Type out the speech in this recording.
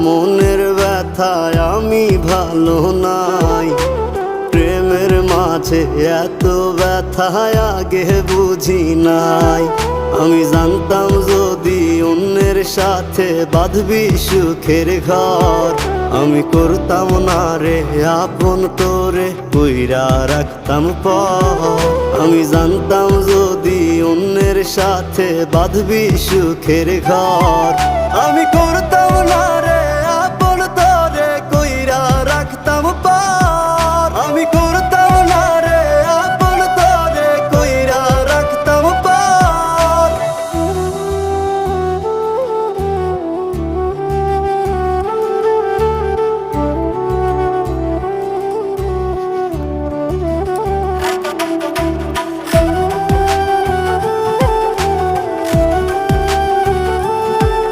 মনের ব্যথায় আমি ভালো নাই। প্রেমের মাঝে এত ব্যথায় আগে বুঝি নাই। আমি জানতাম যদি অন্যের সাথে বাঁধবি সুখের ঘর, আমি করতাম না রে আপন করে কইরা রাখতাম পর। আমি জানতাম যদি অন্যের সাথে বাঁধবি সুখের ঘর,